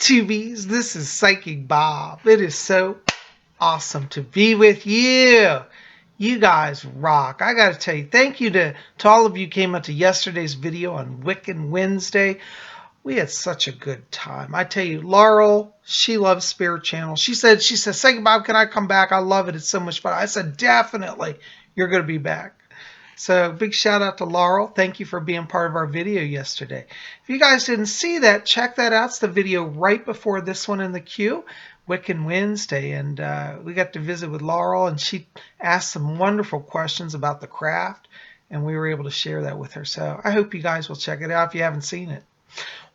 Tubies, this is Psychic Bob. It is so awesome to be with you. You guys rock. I got to tell you, thank you to all of you who came out to yesterday's video on Wiccan Wednesday. We had such a good time. I tell you, Laurel, she loves Spirit Channel. She said, Psychic Bob, can I come back? I love it. It's so much fun. I said, definitely. You're going to be back. So big shout out to Laurel. Thank you for being part of our video yesterday. If you guys didn't see that, check that out. It's the video right before this one in the queue, Wiccan Wednesday. And we got to visit with Laurel, and she asked some wonderful questions about the craft, and we were able to share that with her. So I hope you guys will check it out if you haven't seen it.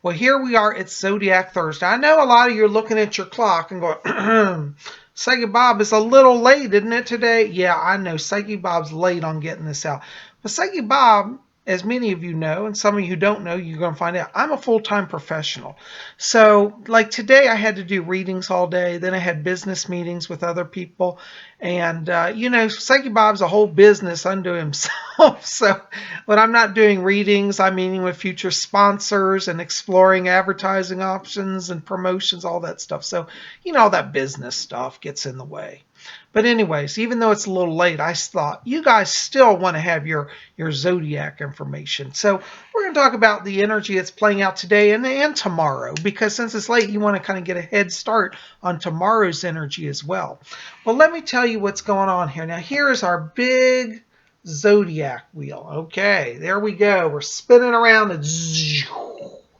Well, here we are. It's Zodiac Thursday. I know a lot of you are looking at your clock and going, Psychic Bob is a little late, isn't it, today? Yeah, I know. Psychic Bob's late on getting this out. But Psychic Bob, as many of you know, and some of you who don't know, you're going to find out, I'm a full-time professional. So, like today, I had to do readings all day. Then I had business meetings with other people. And, you know, Psychic Bob's a whole business unto himself. So, when I'm not doing readings, I'm meeting with future sponsors and exploring advertising options and promotions, all that stuff. So, you know, all that business stuff gets in the way. But anyways, even though it's a little late, I thought you guys still want to have your zodiac information. So we're going to talk about the energy that's playing out today and tomorrow, because since it's late, you want to kind of get a head start on tomorrow's energy as well. Well, let me tell you what's going on here. Now, here is our big zodiac wheel. Okay, there we go. We're spinning around.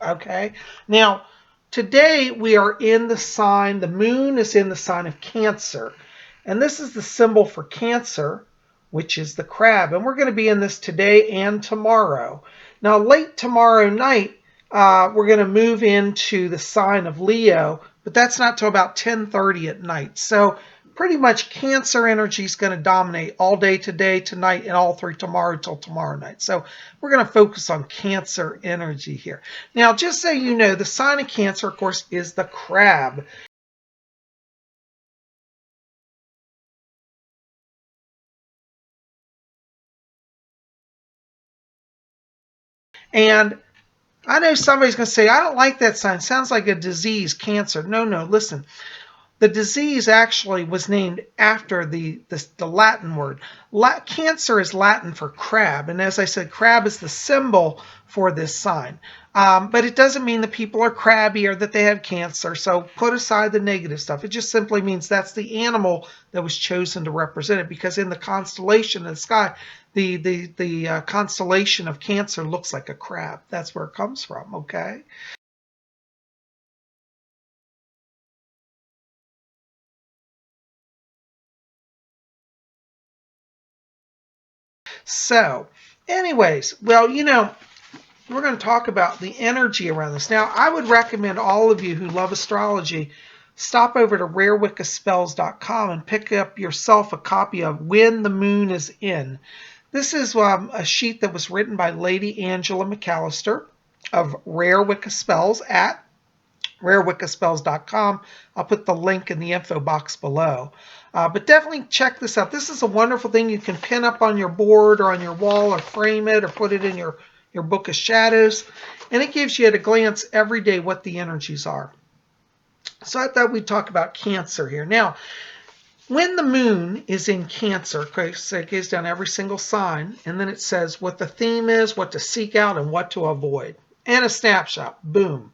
Okay, now today we are in the sign, the moon is in the sign of Cancer. And this is the symbol for Cancer, which is the crab. And we're going to be in this today and tomorrow. Now, late tomorrow night, we're going to move into the sign of Leo, but that's not till about 10:30 at night. So pretty much Cancer energy is going to dominate all day today, tonight, and all through tomorrow till tomorrow night. So we're going to focus on Cancer energy here. Now, just so you know, the sign of Cancer, of course, is the crab. And I know somebody's going to say, I don't like that sign. It sounds like a disease, cancer. No, listen. The disease actually was named after the Latin word. Cancer is Latin for crab. And as I said, crab is the symbol for this sign. But it doesn't mean that people are crabby or that they have cancer. So put aside the negative stuff. It just simply means that's the animal that was chosen to represent it. Because in the constellation of the sky, the constellation of Cancer looks like a crab. That's where it comes from, okay? So, anyways, well, you know, we're going to talk about the energy around this. Now, I would recommend all of you who love astrology stop over to rarewiccaspells.com and pick up yourself a copy of When the Moon is In. This is a sheet that was written by Lady Angela McAllister of Rare Wicca Spells at rarewiccaspells.com. I'll put the link in the info box below. But definitely check this out. This is a wonderful thing you can pin up on your board or on your wall or frame it or put it in your book of shadows. And it gives you at a glance every day what the energies are. So I thought we'd talk about Cancer here. Now, when the moon is in Cancer, okay, so it goes down every single sign, and then it says what the theme is, what to seek out, and what to avoid. And a snapshot. Boom.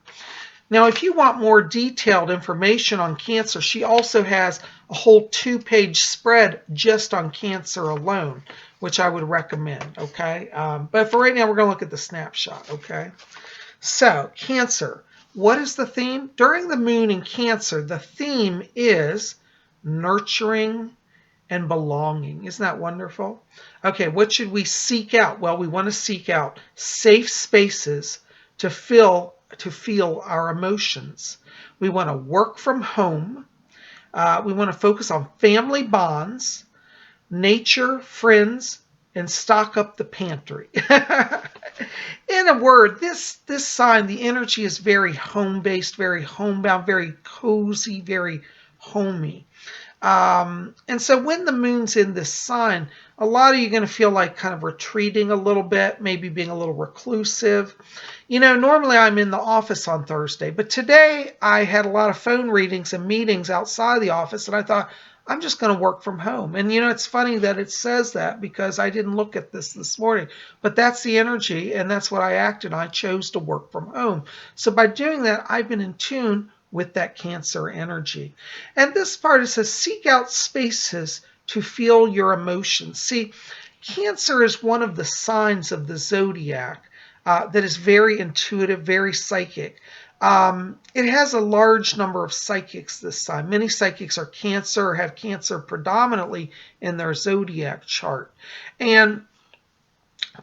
Now, if you want more detailed information on Cancer, she also has a whole 2-page spread just on Cancer alone, which I would recommend, okay? But for right now, we're going to look at the snapshot, okay? So, Cancer, what is the theme? During the moon in Cancer, the theme is nurturing and belonging. Isn't that wonderful? Okay, what should we seek out? Well, we want to seek out safe spaces to feel our emotions. We want to work from home. We want to focus on family bonds, nature, friends, and stock up the pantry. In a word, this sign, the energy is very home-based, very homebound, very cozy, very homey. And so when the moon's in this sign, a lot of you are going to feel like kind of retreating a little bit, maybe being a little reclusive. Normally I'm in the office on Thursday, but today I had a lot of phone readings and meetings outside the office, and I thought, I'm just going to work from home. And it's funny that it says that because I didn't look at this morning, but that's the energy, and that's what I acted. I chose to work from home. So by doing that, I've been in tune with that Cancer energy. And this part, it says, seek out spaces to feel your emotions. See, Cancer is one of the signs of the zodiac that is very intuitive, very psychic. It has a large number of psychics this time. Many psychics are Cancer or have Cancer predominantly in their zodiac chart. And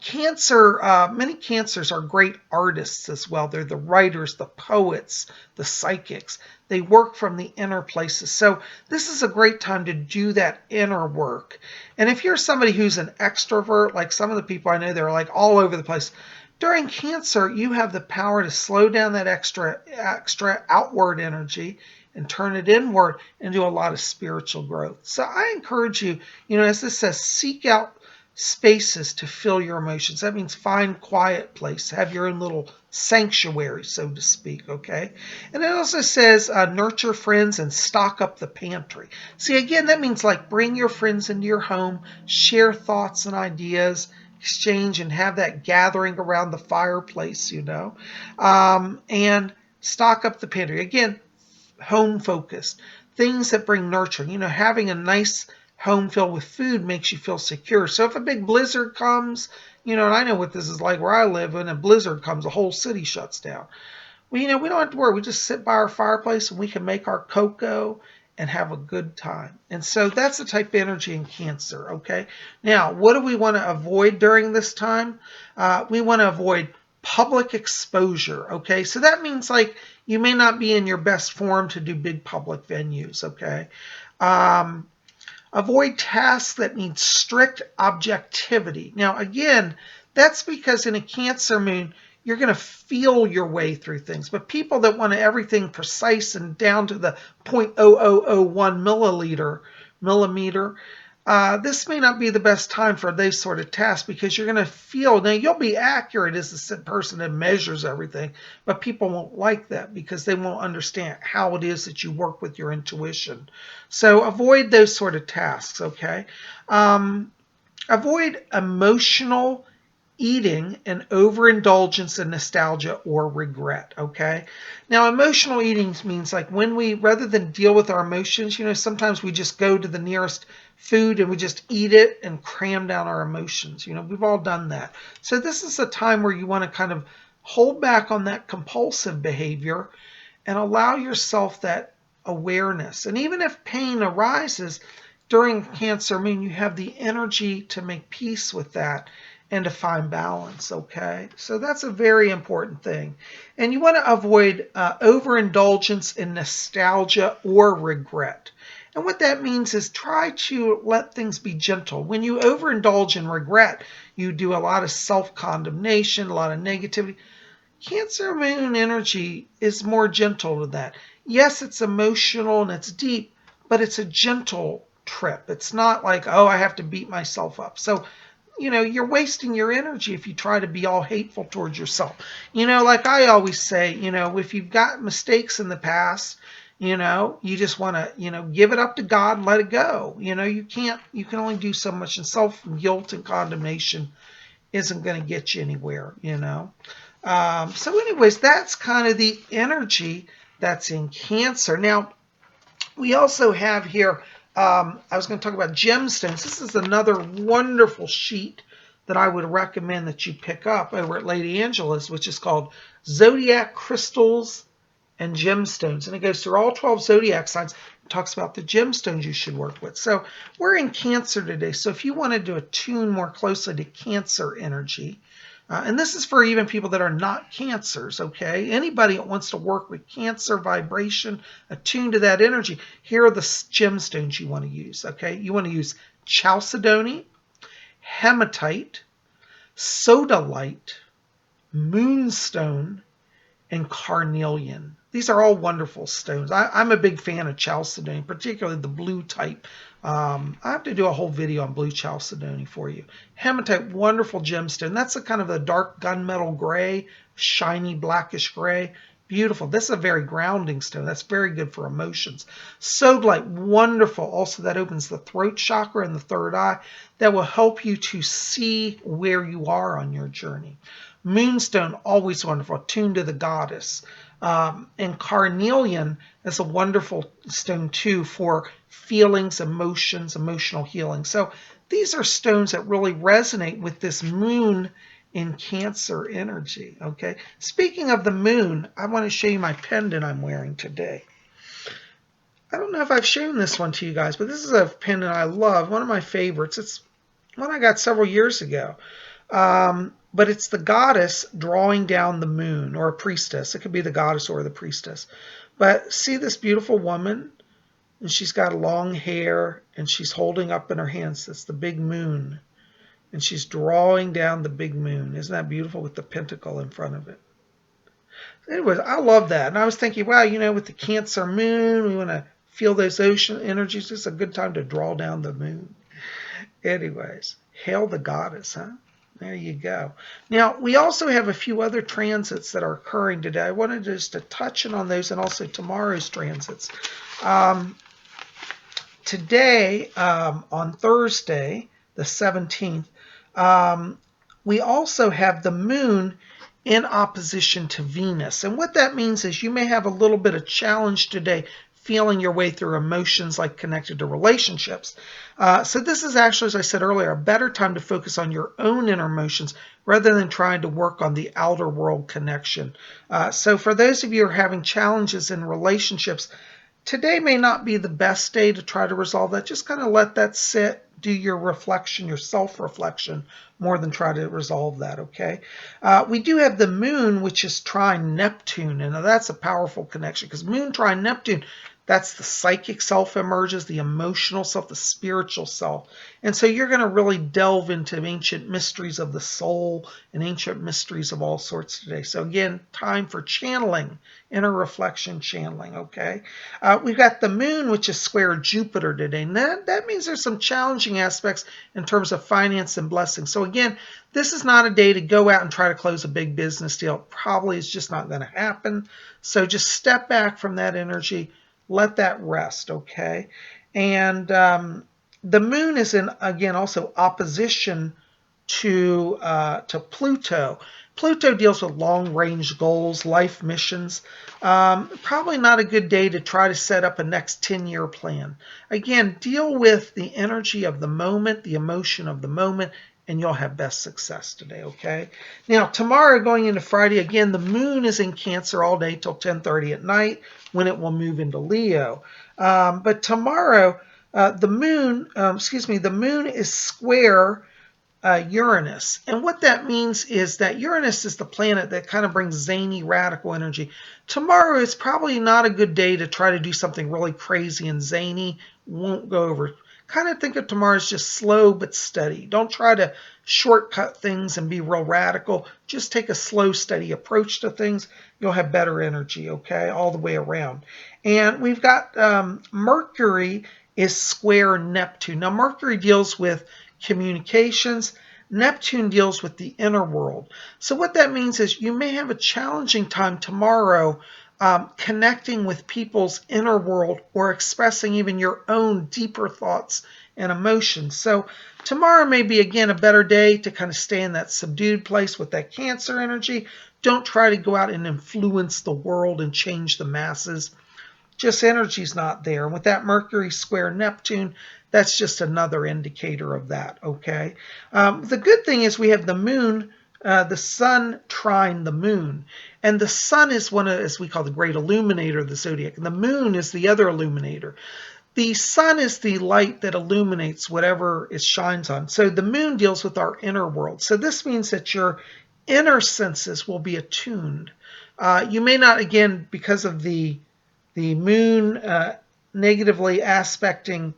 Cancer, many Cancers are great artists as well. They're the writers, the poets, the psychics. They work from the inner places. So this is a great time to do that inner work. And if you're somebody who's an extrovert, like some of the people I know, they're like all over the place. During Cancer, you have the power to slow down that extra outward energy and turn it inward and do a lot of spiritual growth. So I encourage you, as this says, seek out spaces to feel your emotions. That means find quiet place, have your own little sanctuary, so to speak, okay? And it also says nurture friends and stock up the pantry. See, again, that means like bring your friends into your home, share thoughts and ideas, exchange and have that gathering around the fireplace, and stock up the pantry. Again, home focused, things that bring nurturing, having a nice home filled with food makes you feel secure. So if a big blizzard comes, and I know what this is like where I live, when a blizzard comes, the whole city shuts down. Well, we don't have to worry. We just sit by our fireplace and we can make our cocoa and have a good time. And so that's the type of energy in Cancer, okay? Now, what do we want to avoid during this time? We want to avoid public exposure, okay? So that means like you may not be in your best form to do big public venues, okay? Avoid tasks that need strict objectivity. Now, again, that's because in a Cancer moon, you're going to feel your way through things. But people that want everything precise and down to the 0.0001 millimeter, this may not be the best time for those sort of tasks because you're going to feel, now you'll be accurate as the person that measures everything, but people won't like that because they won't understand how it is that you work with your intuition. So avoid those sort of tasks, okay? Avoid emotional eating and overindulgence in nostalgia or regret, okay? Now, emotional eating means like when we, rather than deal with our emotions, sometimes we just go to the nearest food and we just eat it and cram down our emotions. We've all done that. So this is a time where you want to kind of hold back on that compulsive behavior and allow yourself that awareness. And even if pain arises during Cancer moon, you have the energy to make peace with that and to find balance, okay? So that's a very important thing. And you want to avoid overindulgence in nostalgia or regret. And what that means is try to let things be gentle. When you overindulge in regret, you do a lot of self-condemnation, a lot of negativity. Cancer moon energy is more gentle to that. Yes, it's emotional and it's deep, but it's a gentle trip. It's not like, oh, I have to beat myself up. So you're wasting your energy if you try to be all hateful towards yourself. Like I always say, if you've got mistakes in the past, you just want to, give it up to God and let it go. You can only do so much, and self-guilt and condemnation isn't going to get you anywhere, So anyways, that's kind of the energy that's in Cancer. Now, we also have here, I was going to talk about gemstones. This is another wonderful sheet that I would recommend that you pick up over at Lady Angela's, which is called Zodiac Crystals and Gemstones. And it goes through all 12 zodiac signs and talks about the gemstones you should work with. So we're in Cancer today. So if you wanted to attune more closely to Cancer energy, and this is for even people that are not Cancers, okay? Anybody that wants to work with Cancer vibration, attune to that energy, here are the gemstones you want to use, okay? You want to use chalcedony, hematite, sodalite, moonstone, and carnelian. These are all wonderful stones. I'm a big fan of chalcedony, particularly the blue type. I have to do a whole video on blue chalcedony for you. Hematite, wonderful gemstone. That's a kind of a dark gunmetal gray, shiny blackish gray. Beautiful. This is a very grounding stone. That's very good for emotions. Sodalite, wonderful. Also, that opens the throat chakra and the third eye. That will help you to see where you are on your journey. Moonstone, always wonderful, attuned to the goddess. And carnelian is a wonderful stone too for feelings, emotions, emotional healing. So these are stones that really resonate with this moon in Cancer energy. Okay. Speaking of the moon, I want to show you my pendant I'm wearing today. I don't know if I've shown this one to you guys, but this is a pendant I love. One of my favorites. It's one I got several years ago. But it's the goddess drawing down the moon, or a priestess. It could be the goddess or the priestess. But see this beautiful woman? And she's got long hair, and she's holding up in her hands. That's the big moon. And she's drawing down the big moon. Isn't that beautiful with the pentacle in front of it? Anyways, I love that. And I was thinking, wow, you know, with the Cancer moon, we want to feel those ocean energies. It's a good time to draw down the moon. Anyways, hail the goddess, huh? There you go. Now, we also have a few other transits that are occurring today. I wanted just to touch on those and also tomorrow's transits. Today, on Thursday, the 17th, we also have the moon in opposition to Venus. And what that means is you may have a little bit of challenge today feeling your way through emotions like connected to relationships. So this is actually, as I said earlier, a better time to focus on your own inner emotions rather than trying to work on the outer world connection. So for those of you who are having challenges in relationships, today may not be the best day to try to resolve that. Just kind of let that sit, do your reflection, your self-reflection, more than try to resolve that, okay? We do have the moon, which is trine Neptune, and that's a powerful connection because moon trine Neptune, that's the psychic self emerges, the emotional self, the spiritual self. And so you're going to really delve into ancient mysteries of the soul and ancient mysteries of all sorts today. So again, time for channeling, inner reflection channeling, okay? We've got the moon, which is square Jupiter today. And that means there's some challenging aspects in terms of finance and blessing. So again, this is not a day to go out and try to close a big business deal. Probably is just not going to happen. So just step back from that energy. Let that rest, okay? And the moon is in, again, also opposition to Pluto. Pluto deals with long-range goals, life missions. Probably not a good day to try to set up a next 10-year plan. Again, deal with the energy of the moment, the emotion of the moment, and you'll have best success today, okay? Now, tomorrow, going into Friday, again, the moon is in Cancer all day till 10:30 at night when it will move into Leo. But tomorrow, the moon is square Uranus. And what that means is that Uranus is the planet that kind of brings zany, radical energy. Tomorrow is probably not a good day to try to do something really crazy and zany. Won't go over. Kind of think of tomorrow as just slow but steady. Don't try to shortcut things and be real radical. Just take a slow, steady approach to things. You'll have better energy, okay, all the way around. And we've got Mercury is square Neptune. Now, Mercury deals with communications. Neptune deals with the inner world. So what that means is you may have a challenging time tomorrow connecting with people's inner world or expressing even your own deeper thoughts and emotions. So tomorrow may be, again, a better day to kind of stay in that subdued place with that Cancer energy. Don't try to go out and influence the world and change the masses. Just energy's not there. And with that Mercury square Neptune, that's just another indicator of that, okay? The good thing is we have the moon, the sun trine the moon. And the sun is one of, as we call, the great illuminator of the zodiac. And the moon is the other illuminator. The sun is the light that illuminates whatever it shines on. So the moon deals with our inner world. So this means that your inner senses will be attuned. You may not, again, because of the moon negatively aspecting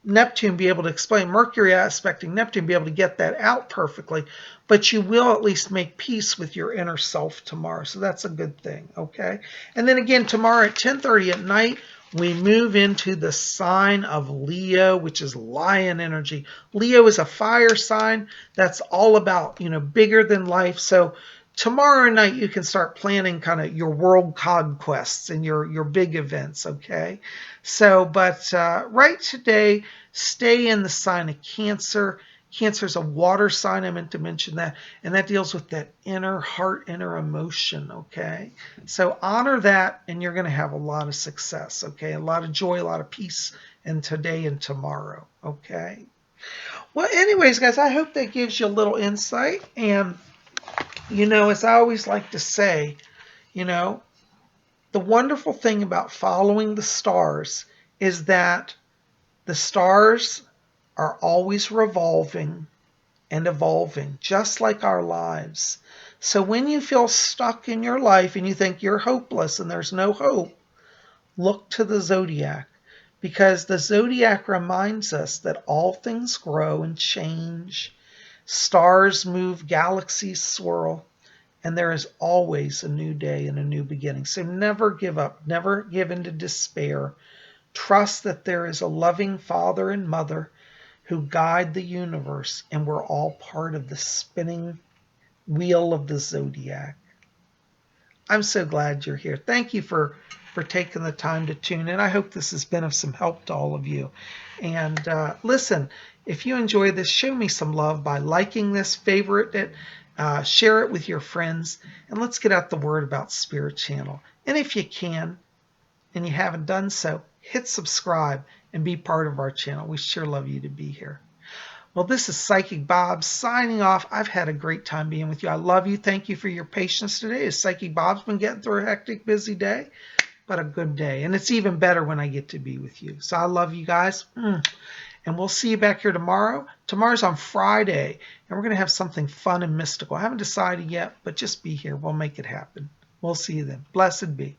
Neptune be able to explain, Mercury aspecting Neptune be able to get that out perfectly, but you will at least make peace with your inner self tomorrow. So that's a good thing, okay? And then again, tomorrow at 10:30 at night, we move into the sign of Leo, which is lion energy. Leo is a fire sign. That's all about, bigger than life. So tomorrow night you can start planning kind of your world conquests and your big events, okay? So, but right today, stay in the sign of Cancer. Cancer is a water sign. I meant to mention that. And that deals with that inner heart, inner emotion, okay? So honor that, and you're going to have a lot of success, okay? A lot of joy, a lot of peace in today and tomorrow, okay? Well, anyways, guys, I hope that gives you a little insight. And, as I always like to say, the wonderful thing about following the stars is that the stars are always revolving and evolving, just like our lives. So when you feel stuck in your life and you think you're hopeless and there's no hope, look to the zodiac, because the zodiac reminds us that all things grow and change. Stars move, galaxies swirl, and there is always a new day and a new beginning. So never give up, never give in to despair. Trust that there is a loving Father and Mother who guide the universe, and we're all part of the spinning wheel of the zodiac. I'm so glad you're here. Thank you for taking the time to tune in. I hope this has been of some help to all of you. And listen, if you enjoy this, show me some love by liking this, favorite it, share it with your friends, and let's get out the word about Spirit Channel. And if you can, and you haven't done so, hit subscribe and be part of our channel. We sure love you to be here. Well, this is Psychic Bob signing off. I've had a great time being with you. I love you. Thank you for your patience today. As Psychic Bob's been getting through a hectic, busy day, but a good day. And it's even better when I get to be with you. So I love you guys. And we'll see you back here tomorrow. Tomorrow's on Friday, and we're going to have something fun and mystical. I haven't decided yet, but just be here. We'll make it happen. We'll see you then. Blessed be.